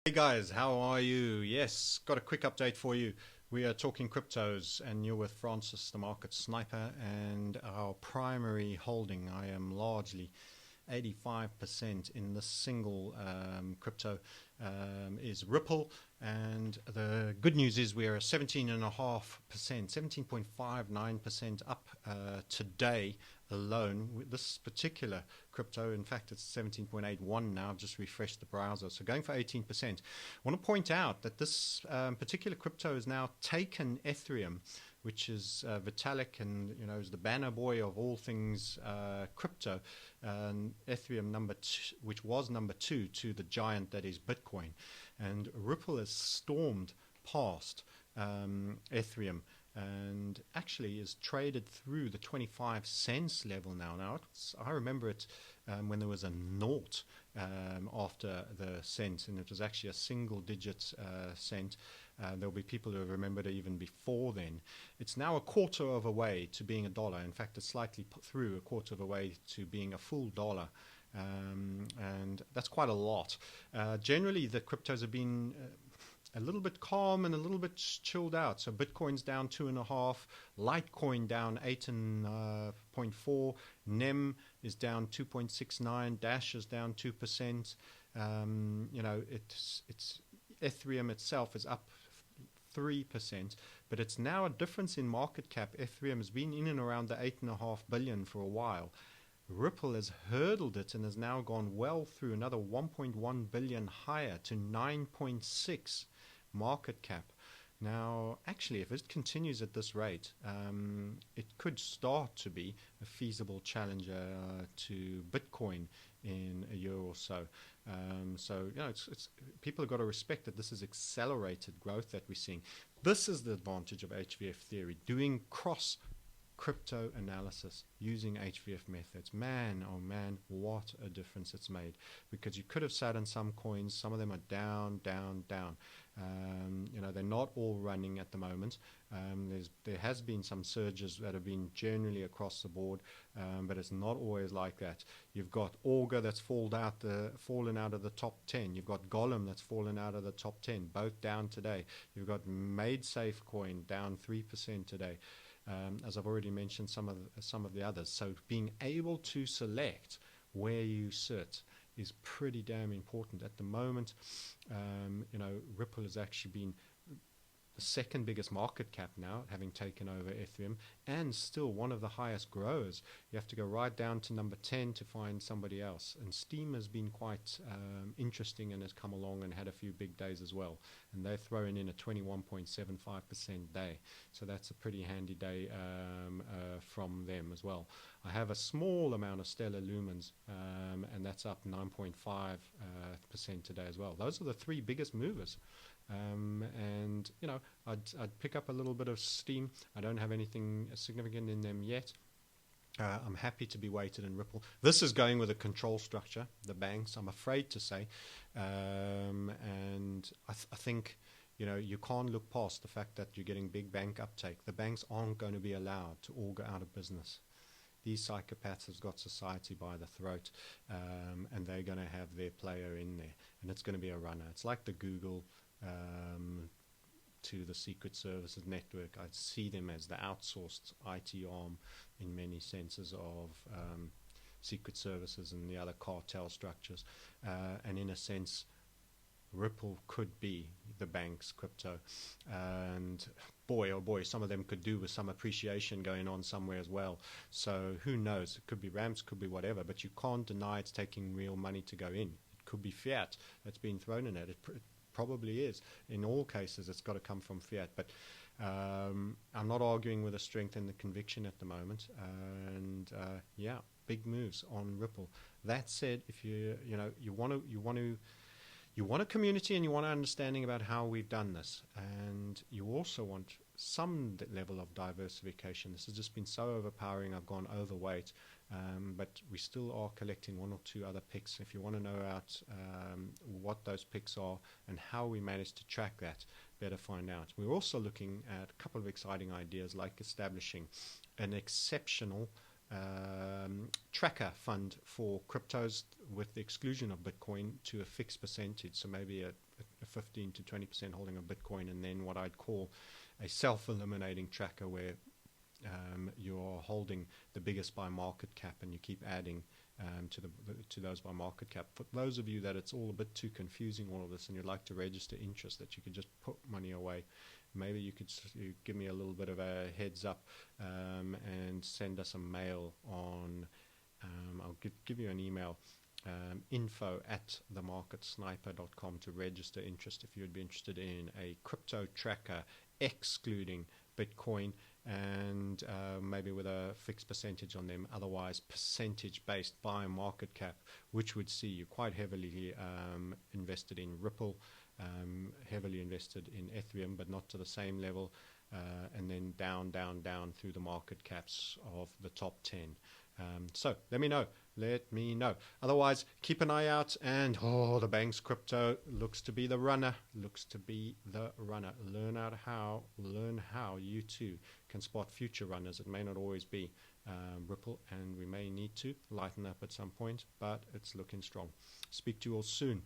Hey guys, how are you? Yes, got a quick update for you. We are talking cryptos, and you're with Francis, the market sniper, and our primary holding. I am largely 85% in this single crypto is Ripple. And the good news is we are 17.5%, 17.59% up today alone. With this particular crypto, in fact, it's 17.81 now. I've just refreshed the browser. So going for 18%. I want to point out that this particular crypto has now taken Ethereum, which is Vitalik, and is the banner boy of all things crypto. Ethereum which was number two to the giant that is Bitcoin, and Ripple has stormed past Ethereum and actually is traded through the 25 cents level now. I remember it when there was a naught after the cent, and it was actually a single digit cent. There'll be people who remember it even before then. It's now a quarter of a way to being a dollar. In fact, it's slightly put through a quarter of a way to being a full dollar. And that's quite a lot. Generally, the cryptos have been a little bit calm and a little bit chilled out. So Bitcoin's down 2.5, Litecoin down 8.4, NEM is down 2.69, Dash is down 2%. It's Ethereum itself is up 3%, but it's now a difference in market cap. Ethereum has been in and around the 8.5 billion for a while. Ripple has hurdled it and has now gone well through another 1.1 billion higher to 9.6 market cap. Now, actually, if it continues at this rate, it could start to be a feasible challenger to Bitcoin in a year or so. It's people have got to respect that this is accelerated growth that we're seeing. This is the advantage of HVF theory, doing cross crypto analysis using HVF methods. Man, oh man, what a difference it's made. Because you could have sat in some coins, some of them are down, down, down. They're not all running at the moment. There has been some surges that have been generally across the board, but it's not always like that. You've got Augur that's fallen out of the top 10. You've got Golem that's fallen out of the top 10, both down today. You've got MadeSafe coin down 3% today. As I've already mentioned, some of the others. So being able to select where you sit is pretty damn important at the moment. Ripple has actually been the second biggest market cap now, having taken over Ethereum, and still one of the highest growers. You have to go right down to number 10 to find somebody else. And Steam has been quite interesting and has come along and had a few big days as well. And they're throwing in a 21.75% day. So that's a pretty handy day from them as well. I have a small amount of Stellar Lumens, and that's up 9.5% today as well. Those are the three biggest movers. I'd pick up a little bit of Steam. I don't have anything significant in them yet. I'm happy to be weighted in Ripple. This is going with a control structure, the banks, I'm afraid to say. And I think you can't look past the fact that you're getting big bank uptake. The banks aren't going to be allowed to all go out of business. These psychopaths have got society by the throat, and they're going to have their player in there, and it's going to be a runner. It's like the Google to the Secret Services network. I see them as the outsourced IT arm in many senses of Secret Services and the other cartel structures. And in a sense, Ripple could be the bank's crypto. And boy, oh boy, some of them could do with some appreciation going on somewhere as well. So who knows? It could be ramps, could be whatever, but you can't deny it's taking real money to go in. It could be fiat that's been thrown in it. It probably is. In all cases, it's got to come from fiat. But I'm not arguing with the strength and the conviction at the moment. And big moves on Ripple. That said, if you want a community and you want an understanding about how we've done this, and you also want some level of diversification. This has just been so overpowering. I've gone overweight, but we still are collecting one or two other picks. If you want to know about what those picks are and how we managed to track that, better find out. We're also looking at a couple of exciting ideas, like establishing an exceptional tracker fund for cryptos with the exclusion of Bitcoin to a fixed percentage, so maybe a 15 to 20% holding of Bitcoin, and then what I'd call a self-eliminating tracker where you're holding the biggest by market cap and you keep adding to those by market cap. For those of you that it's all a bit too confusing, all of this, and you'd like to register interest, that you could just put money away, maybe you could give me a little bit of a heads up and send us a mail on, I'll give you an email, info@themarketsniper.com to register interest if you'd be interested in a crypto tracker excluding Bitcoin, and maybe with a fixed percentage on them, otherwise percentage based by market cap, which would see you quite heavily invested in Ripple, heavily invested in Ethereum, but not to the same level, and then down through the market caps of the top 10. So let me know. Otherwise, keep an eye out. And the bank's crypto looks to be the runner. Learn how you too can spot future runners. It may not always be Ripple, and we may need to lighten up at some point, but it's looking strong. Speak to you all soon.